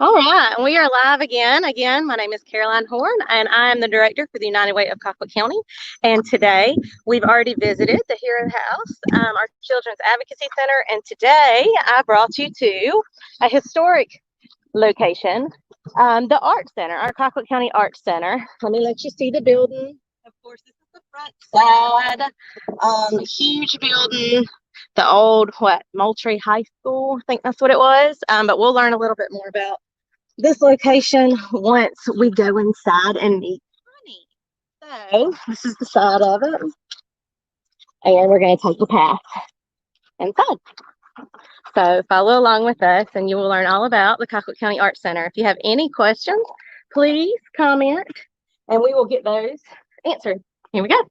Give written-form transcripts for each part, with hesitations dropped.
All right, we are live again. Again, my name is Caroline Horn, and I am the director for the United Way of Colquitt County. And today, we've already visited the Hero House, our Children's Advocacy Center, and today I brought you to a historic location, the Art Center, our Colquitt County Art Center. Let me let you see the building. Of course, this is the front side. Huge building. The old Moultrie High School, I think that's what it was. But we'll learn a little bit more about this location once we go inside and meet Honey. So this is the side of it, and we're going to take the path inside. So follow along with us, and you will learn all about the Colquitt County Art Center. If you have any questions, please comment, and we will get those answered. Here we go.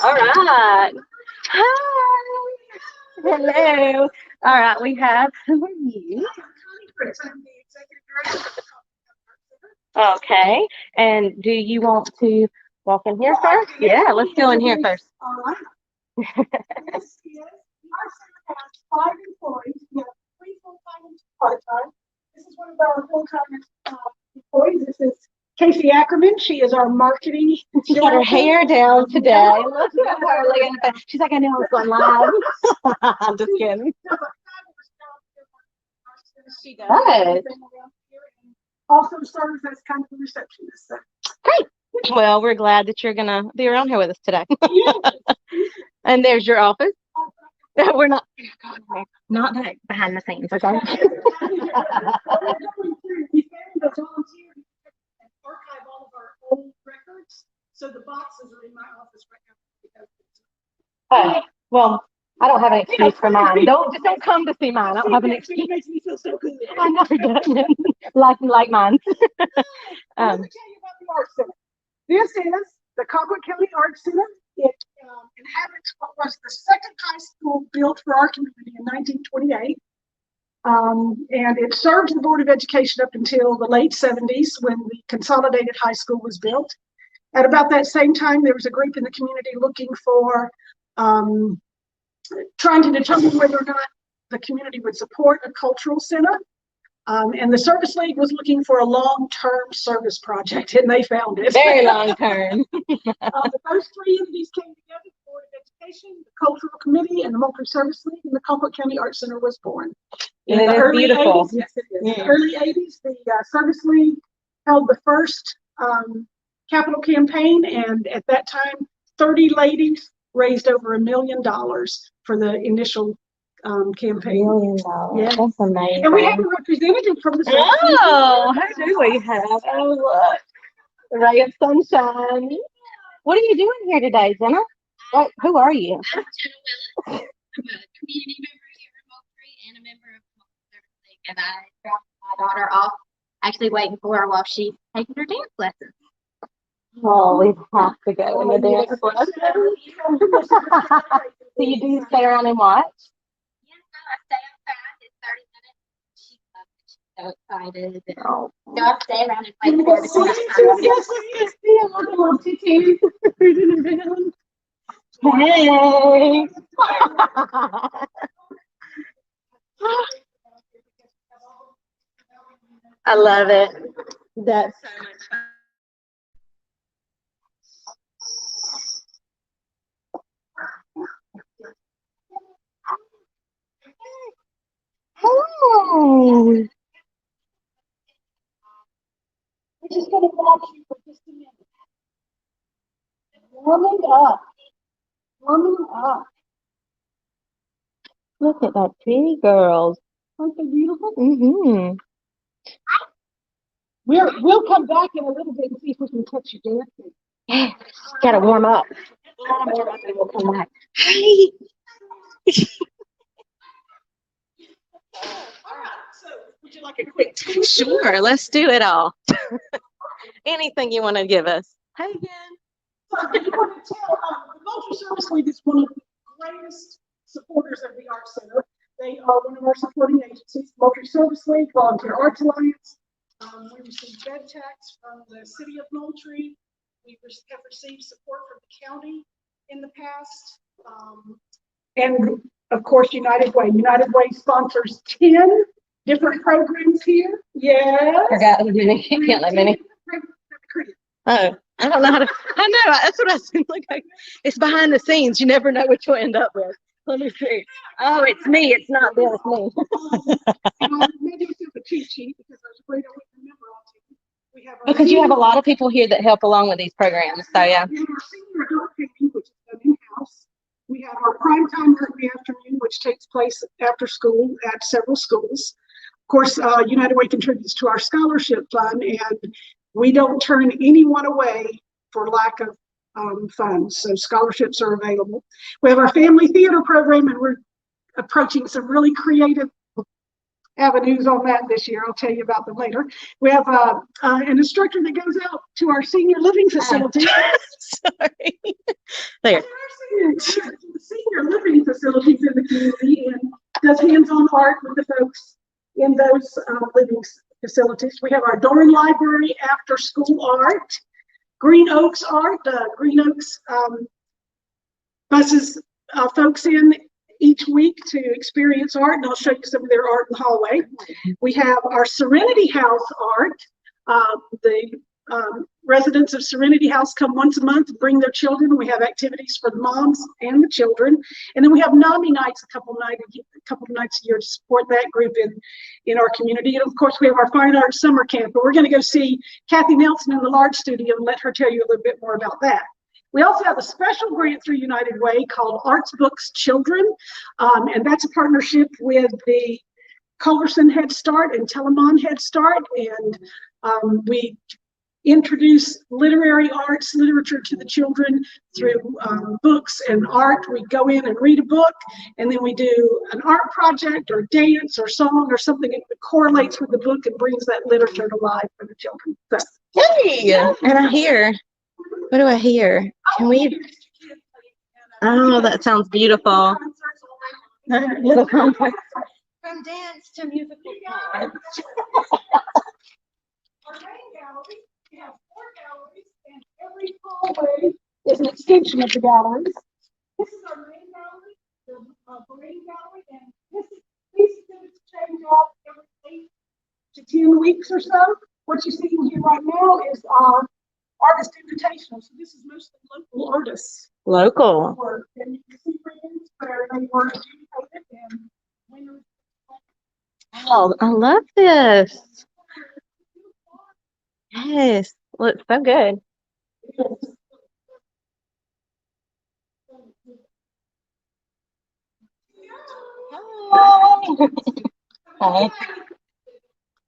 All right. Hi. Hello. All right, we have, who are you? Okay, and do you want to walk in here first? Yeah, let's go in here first. All right. Our center has 5 employees. We have 3 full-time and 2 part-time. This is one of our full-time employees. This is Casey Ackerman. She is our marketing. She got her hair down today. Look at her looking at that. She's like, I know I was going live. I'm just kidding. She does. Also serves as kind of a receptionist. So. Great. Well, we're glad that you're going to be around here with us today. And there's your office. We're not that behind the scenes, okay? We found a volunteer and archive all of our old records. So the boxes are in my office right now. Oh, well, I don't have an excuse for mine. Don't come to see mine. I don't have an excuse. It makes me feel so good. I know it doesn't. like mine. Let me tell you about the Art Center. This is the Colquitt County Art Center. It inhabits what was the second high school built for our community in 1928. And it served the Board of Education up until the late 70s when the Consolidated High School was built. At about that same time, there was a group in the community looking for, trying to determine whether or not the community would support a cultural center. And the Service League was looking for a long-term service project, and they found it. Very long-term. The first 3 entities came together: the Board of Education, the Cultural Committee, and the Moultrie Service League, and the Colquitt County Art Center was born. In the early beautiful. 80s, yes, it is. In the early 80s, the Service League held the first capital campaign, and at that time, 30 ladies raised over $1 million for the initial campaign. $1 million. Yeah. That's amazing. And we have a representative from the Oh, who do we have? Oh, look. The ray of sunshine. What are you doing here today, Jenna? Who are you? I'm Jenna Willis. I'm a community member here in Moultrie and a member of the Service League. And I dropped my daughter off, actually waiting for her while she's taking her dance lessons. Oh, we have to go in the dance lesson. So you do stay around and watch? Yeah, no, I stay outside. It's 30 minutes. She loves it. She's so excited. And Oh. so I stay around and wait for her to come outside. Yes, we see a little too. Hey. I love it. That's so much fun. Oh. We're just going to watch you for just a minute. Warming up. Warming up. Look at that pretty girls. Aren't they beautiful? Mm-hmm. We'll come back in a little bit and see if we can catch you dancing. Yeah, gotta warm up. Gotta warm up and we'll come back. Hey. All right, so would you like a quick Sure, let's do it all. Anything you want to give us. Hey again. So I just want to tell, the Moultrie Service League is one of the greatest supporters of the Art Center. They are one of our supporting agencies. Moultrie Service League, Volunteer Arts Alliance. We receive bed tax from the city of Moultrie. We have received support from the county in the past. And of course, United Way. United Way sponsors 10 different programs here. Yes. Forgot who did it. Can't let many. Oh, I don't know how to. I know. That's what I seem like. It's behind the scenes. You never know what you'll end up with. Let me see. Oh, it's me. It's not Bill. It's me. Maybe it's a cheat sheet because I was afraid I wouldn't remember all of you. We have Because you have a lot of people here that help along with these programs. So yeah. We have our senior adult picnic, which is done in-house. We have our primetime early afternoon, which takes place after school at several schools. Of course, United Way contributes to our scholarship fund, and we don't turn anyone away for lack of funds. So scholarships are available. We have our family theater program, and we're approaching some really creative avenues on that this year. I'll tell you about them later. We have an instructor that goes out to our senior living facilities. Sorry. There. Senior living facilities in the community and does hands-on art with the folks in those living facilities. We have our Dorn Library after school art, Green Oaks art. Green Oaks buses folks in each week to experience art, and I'll show you some of their art in the hallway. We have our Serenity House art. The residents of Serenity House come once a month, bring their children. We have activities for the moms and the children. And then we have NAMI nights a couple of nights a year to support that group in our community. And of course, we have our Fine Arts Summer Camp, but we're going to go see Kathy Nelson in the large studio and let her tell you a little bit more about that. We also have a special grant through United Way called Arts Books Children, and that's a partnership with the Culverson Head Start and Telemon Head Start, and we introduce literary arts, literature to the children through books and art. We go in and read a book, and then we do an art project or dance or song or something that correlates with the book and brings that literature to life for the children. So, Hey, and I hear. What do I hear? Can we? Oh, that sounds beautiful. Little concert. From dance to musical. Our main gallery, we have 4 galleries, and every hallway is an extension of the galleries. This is our main gallery, the Parade Gallery, and these exhibits change out every 8 to 10 weeks or so. What you see here right now is our artist invitational. So this is mostly local artists. Local. And you can see brands where they were adjudicated and winners. Oh, I love this. Yes, looks so good. Hi.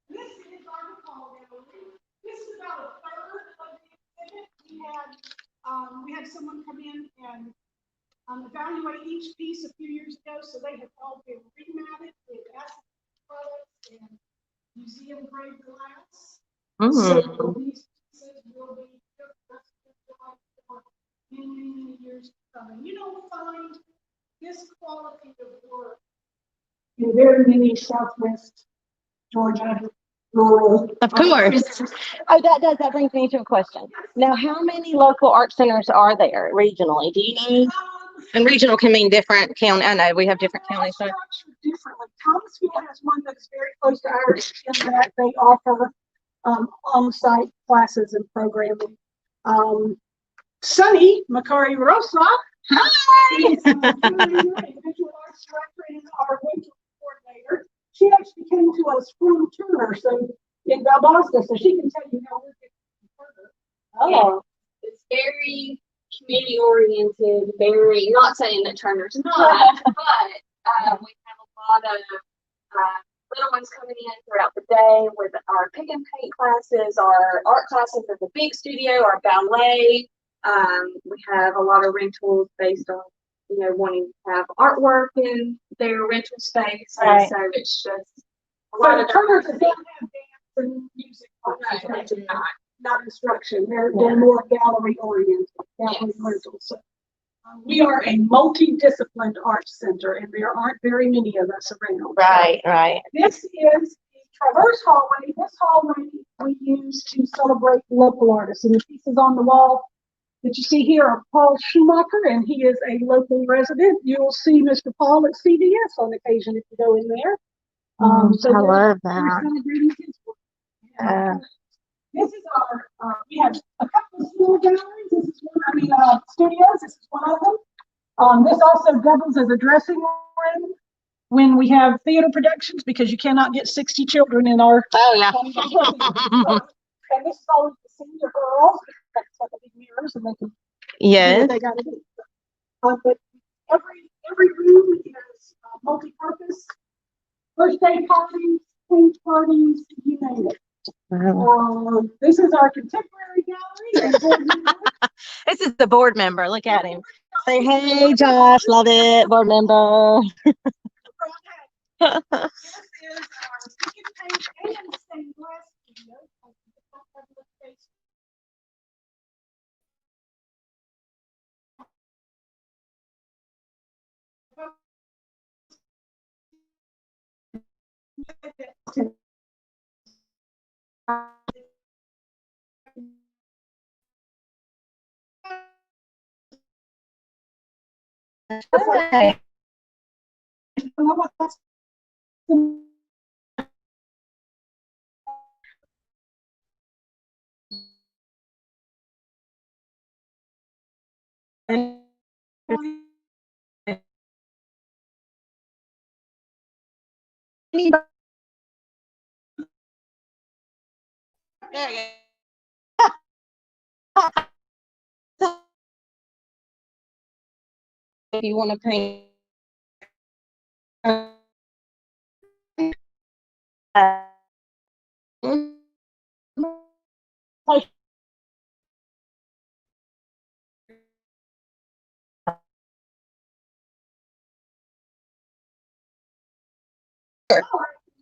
This is our call gallery. This is about a third of the exhibit. We had someone come in and evaluate each piece a few years ago, so they have all been rematted with acid products and museum grade glass. So these pieces will be for many, many years to come. And you don't find this quality of work in very many Southwest Georgia rural. Of course. Oh, that brings me to a question. Now, how many local art centers are there regionally? Do you know? And regional can mean different county. I know we have different counties. So. Differently. Thomasville has one that is very close to ours in that they offer on-site classes and programming. Sunny Macari Rosa. Hi. Is visual arts director and our rental coordinator. She actually came to us from Turner, so in Valdosta, so she can tell you how we're getting further. Oh, it's very community oriented, very, not saying that Turner's not, but we have a lot of little ones coming in throughout the day with our pick and paint classes, our art classes at the big studio, our ballet. We have a lot of rentals based on, wanting to have artwork in their rental space. Right. And so it's just a lot of Turner does diversity. not have dance and music classes, No, they do not. not instruction. They're more gallery oriented, gallery rentals. So, we are a multidisciplined arts center, and there aren't very many of us around. Right, right. This is the Traverse Hallway. This hallway we use to celebrate local artists, and the pieces on the wall that you see here are Paul Schumacher, and he is a local resident. You'll see Mr. Paul at CVS on occasion if you go in there. So I love we're that. celebrating his work. Yeah. This is we have a couple of small galleries. This is studios. This is one of them. This also doubles as a dressing room when we have theater productions, because you cannot get 60 children in our. Oh yeah. And this is always the senior girls. That's like the big mirrors, and they can do Yes. what they got to do. But every room is multi-purpose. Birthday parties, queen's parties, you name it. Wow. This is our contemporary gallery. And board member. This is the board member. Look at him. Say, hey, Josh. Love it. Board member. This is our second page and stained glass studio. Hi. There you go. If you want to paint.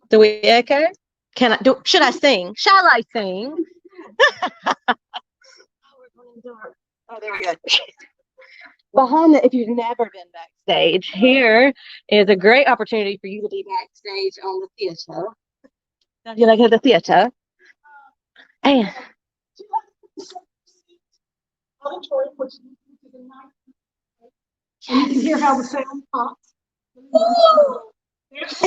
Do we echo? Can I do? Should I sing? Shall I sing? Oh, there we go. Behind the, if you've never been backstage, here is a great opportunity for you to be backstage on the theater. Don't you like the theater? And Auditorium, which is a nice. And you can hear how the sound pops. There's a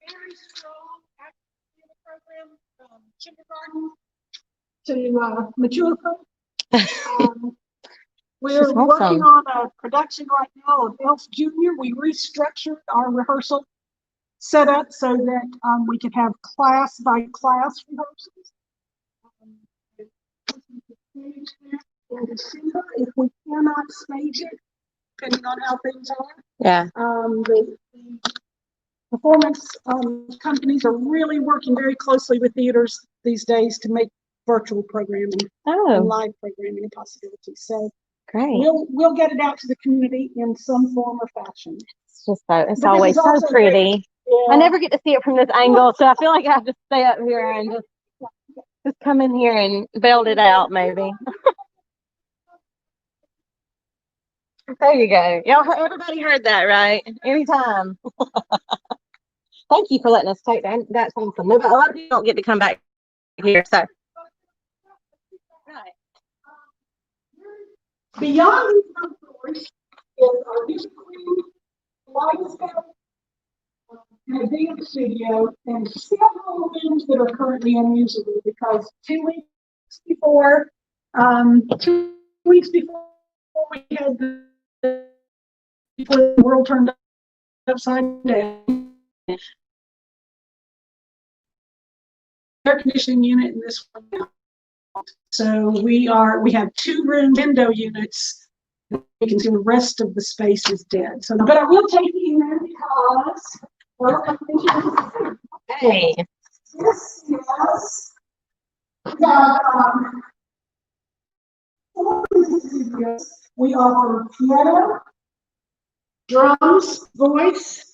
very strong active theater program from kindergarten to mature folk. We're working on a production right now of Elf Junior. We restructured our rehearsal setup so that we can have class by class rehearsals. In December, if we cannot stage it, depending on how things are. yeah. The performance companies are really working very closely with theaters these days to make virtual programming and live programming a possibility. So Great. We'll get it out to the community in some form or fashion. It's just so it's always so pretty. Yeah. I never get to see it from this angle, so I feel like I have to stay up here and just come in here and build it out, maybe. There you go. Y'all, everybody heard that, right? Anytime. Thank you for letting us take that. That's awesome. A lot of people don't get to come back here, so. Right. Beyond these doors is our music room, lifestyle, and a dance studio, and several rooms that are currently unusable because 2 weeks before, 2 weeks before we had before the world turned upside down, air conditioning unit in this one now. So we have 2-room window units. You can see the rest of the space is dead. So, but I will take you in because, well, Hey. This is, we offer piano, drums, voice.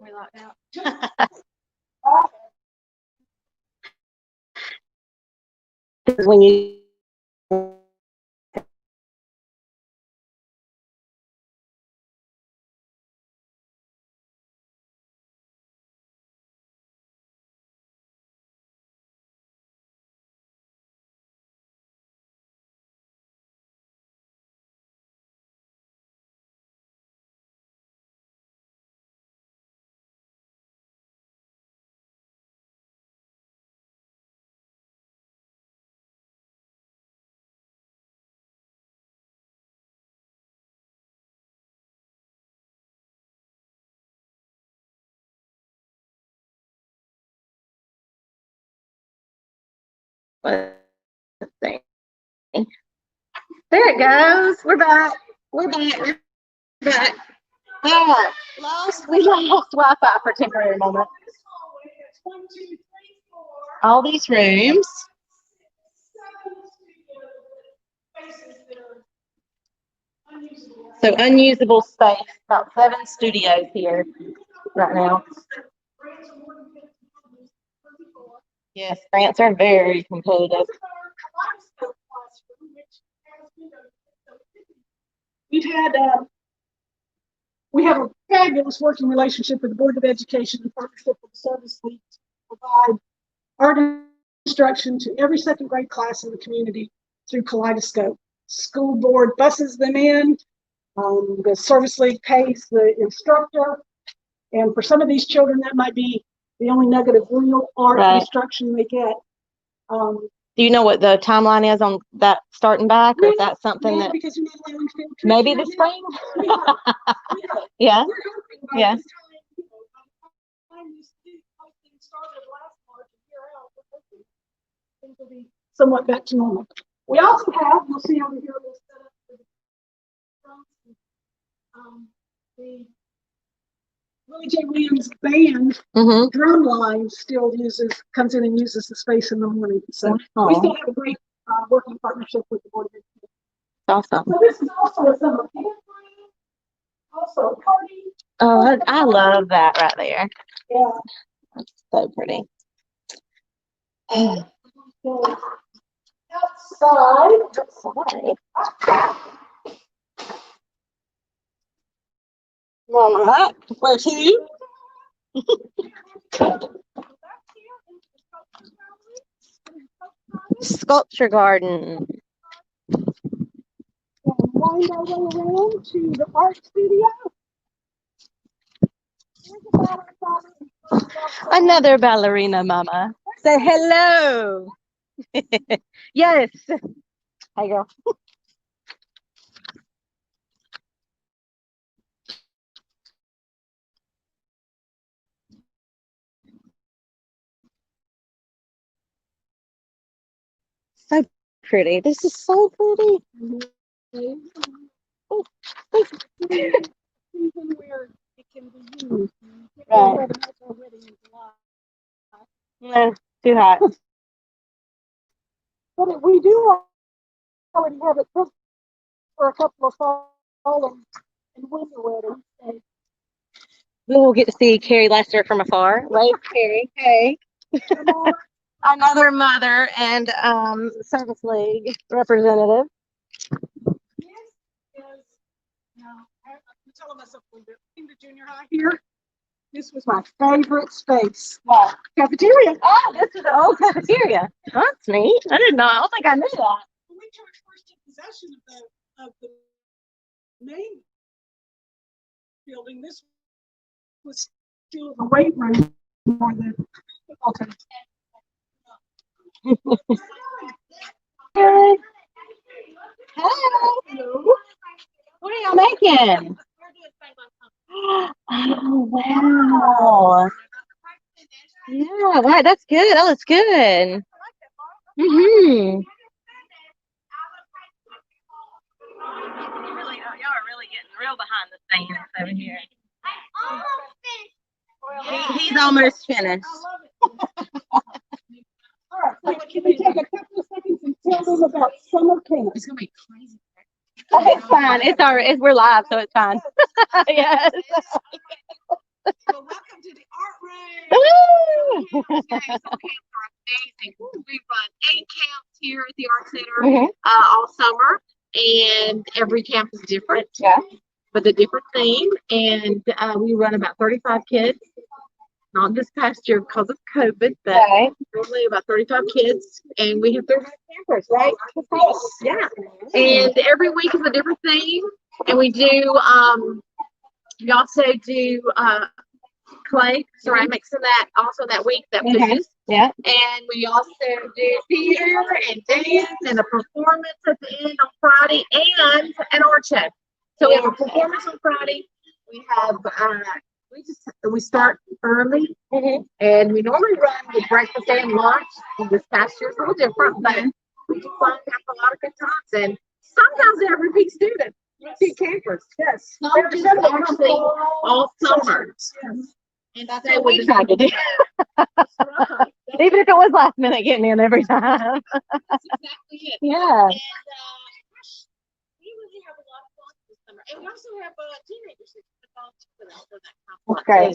We locked out. When you Let's see. There it goes. We're back. We're back. We're back. Ah, we lost Wi-Fi for a temporary moment. All these rooms. So unusable space. About 7 studios here right now. Yes, grants are very competitive. We have a fabulous working relationship with the Board of Education in partnership with the Service League to provide art instruction to every second grade class in the community through Kaleidoscope. School board buses them in. The Service League pays the instructor. And for some of these children, that might be the only negative real art instruction they get. Do you know what the timeline is on that starting back, or if that's something that because you're not allowing field trips maybe right the now. spring? Yeah. We're hoping by Yeah. this time, by the time this whole thing started last March, a year out, we're hoping things will be somewhat back to normal. We also have, you'll see over here, we'll set up for the Willie J. Williams band drum line still comes in and uses the space in the morning. So we still have a great working partnership with the Board of Education. Awesome. So this is also a summer camp room, also a party. Oh, I love that right there. Yeah. That's so pretty. So outside. Mama, where to? Sculpture garden. And wind our way around to the art studio. Another ballerina, Mama. Say hello. Yes. Hey, girl. So pretty. This is so pretty. Where it can be used. Right. No, too hot. But we do already have it booked for a couple of fall and winter weddings. So We'll get to see Carrie Lester from afar. Right, Carrie? Hey. Another mother and Service League representative. This is, I'm telling myself a little bit. In the junior high here, this was my favorite space. Wow. Cafeteria. Oh, this is the old cafeteria. That's neat. I didn't know. I don't think I knew that. When we first took possession of the main building, this was still the weight room for the football team. Hey. Hello. What are y'all making? Oh, wow. Yeah, wow, that's good. That looks good. Mm-hmm. Y'all are really getting real behind the scenes over here. He's almost finished. All right, so can we take a couple of seconds and tell them about summer camp? It's gonna be crazy. Oh, it's fine. It's all right. We're live, so it's fine. Yes. So welcome to the art room. Woo! Camps are amazing. We run 8 camps here at the Art Center all summer, and every camp is different. Yeah. With a different theme, and we run about 35 kids. Not this past year because of COVID, but normally about 35 kids, and we have 35 campers, right? Yeah. And every week is a different theme, and we do. We also do clay ceramics in that also that week that pushes. Yeah. And we also do theater and dance and a performance at the end on Friday and an art show. So we have a performance on Friday. We have we start early, and we normally run with breakfast and lunch. And this past year's a little different, but we do find have a lot of good times. And sometimes they're repeat students, repeat campers. Yes. Some just actually all summer. Yes. And That's so what we we tried to do. Even if it was last minute getting in every time. That's exactly it. Yeah. And we really have a lot of fun this summer. And we also have teenagers who volunteer with us for that That's kind of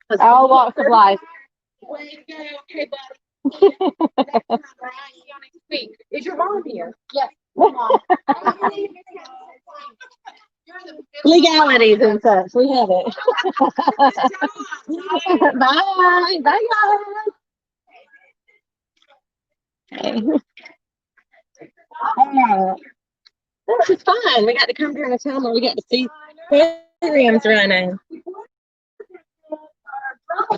great. All walks of life. Way to go. Okay, buddy. Next time, right? You don't need to speak. Is your mom here? Yes. Come on. Legalities and such. We have it. Bye. Bye, guys. Okay. This is fun. We got to come during a time where we got to see programs running.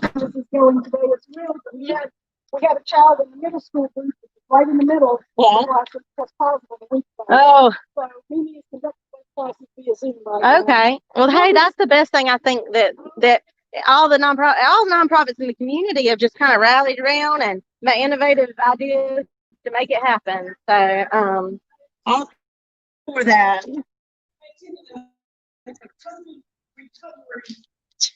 This is going today as well, but we had a child in the middle school booth, right in the middle. Yeah. That's positive a week ago. Oh, So Mimi is conducting those classes via Zoom right now. okay. Well, hey, that's the best thing I think that all nonprofits in the community have just kind of rallied around and made innovative ideas to make it happen. So, all for that. It's a total recovery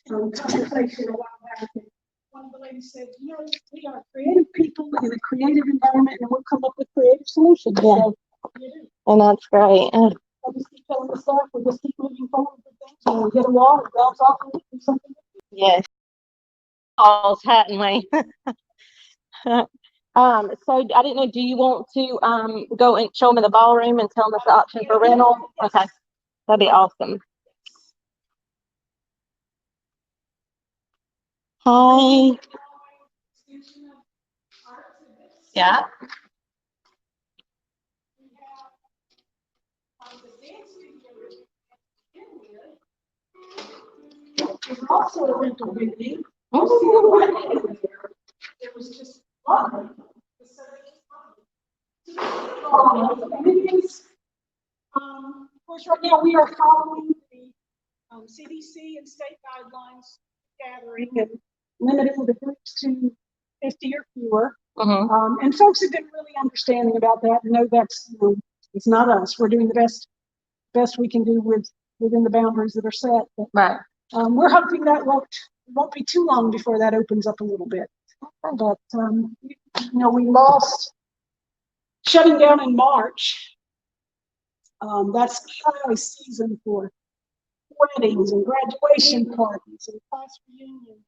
conversation a while back. And one of the ladies said, you know, we are creative people in a creative environment, and we'll come up with creative solutions. Yeah. So, And that's great. I just keep telling the staff, we just keep moving forward with things. When we hit a wall, it bounce off and do something. Yes. All hadn't we? So I didn't know, do you want to go and show them in the ballroom and tell them the option for rental? Okay. That'd be awesome. Hi. Yeah. There's also a rental building. It was just lovely. Of course, right now we are following the CDC and state guidelines gathering and limiting the groups to 50 or fewer. And folks have been really understanding about that. No, that's it's not us. We're doing the best we can do within the boundaries that are set. But, Right. we're hoping that won't be too long before that opens up a little bit. But we lost shutting down in March. That's high season for weddings and graduation parties and class reunions,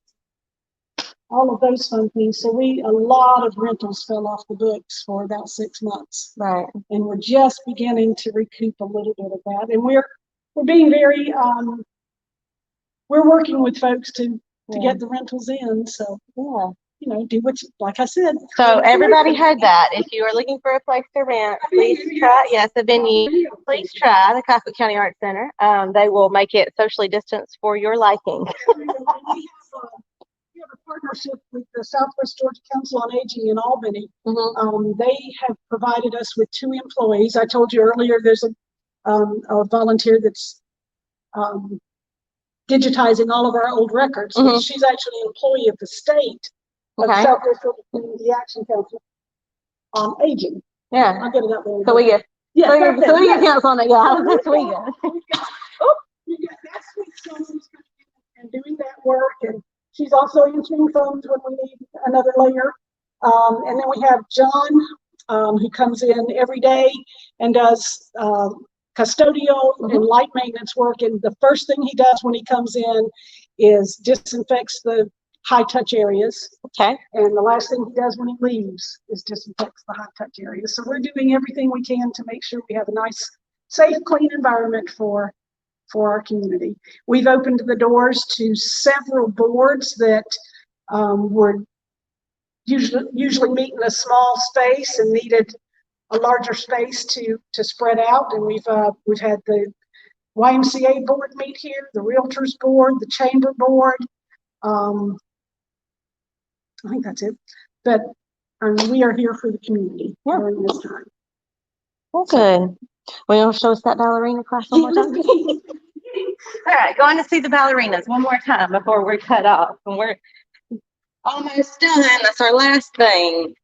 all of those fun things. So a lot of rentals fell off the books for about 6 months. Right. And we're just beginning to recoup a little bit of that. And we're being very we're working with folks to get the rentals in. So do what like I said. So everybody heard that. If you are looking for a place to rent, please try. Yes, a venue. Please try the Colquitt County Arts Center. They will make it socially distanced for your liking. We have a partnership with the Southwest Georgia Council on Aging in Albany. They have provided us with 2 employees. I told you earlier there's a volunteer that's digitizing all of our old records. She's actually an employee of the state of the Southwest Georgia Community Action Council on Aging. Yeah. I'll get it up there. So we get so we get council on it. Yeah, that's we get. We got that sweet Susan's and doing that work, and she's also answering phones when we need another layer. And then we have John, who comes in every day and does custodial and light maintenance work. And the first thing he does when he comes in is disinfects the high touch areas. Okay. And the last thing he does when he leaves is disinfects the high touch areas. So we're doing everything we can to make sure we have a nice, safe, clean environment for our community. We've opened the doors to several boards that were usually meet in a small space and needed a larger space to spread out. And we've had the YMCA board meet here, the Realtors board, the Chamber board. I think that's it. But we are here for the community during this time. Well, good. Well, you'll show us that ballerina class one more time? All right. right, going to see the ballerinas one more time before we're cut off. And we're almost done. That's our last thing.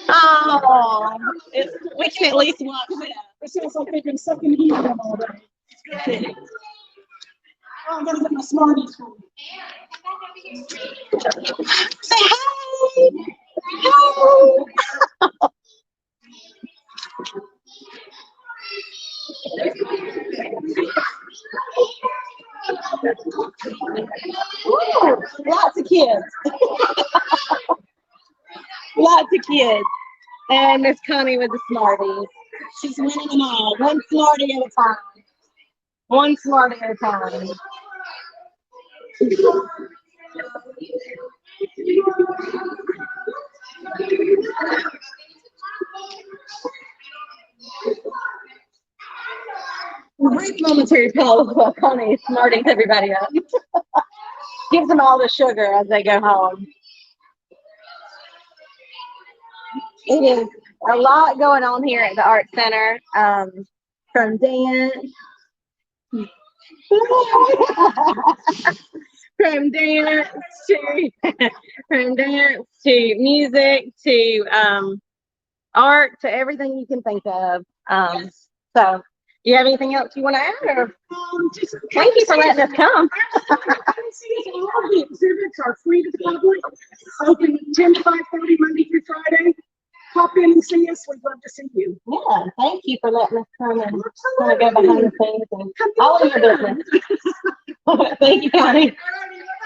Oh, we can at least watch that. It sounds like they've been sucking heat in them all day. Oh, I'm gonna get my Smarties for you. Say hi. Hi. Ooh, lots of kids. Lots of kids. And Miss Connie with the Smarties. She's winning them all. One Smartie at a time. One Smartie at a time. Brief momentary pause while Connie smarties everybody up. Gives them all the sugar as they go home. It is a lot going on here at the Art Center, from dance, from dance to from dance to music to art to everything you can think of. So, do you have anything else you want to add? Or Just thank you for letting us come. see all of the exhibits are free to the public, open 10 to 5:30 Monday through Friday. Pop in and see us. We'd love to see you. Yeah, thank you for letting us come and kind of go behind the scenes and all of your business. Thank you, Connie.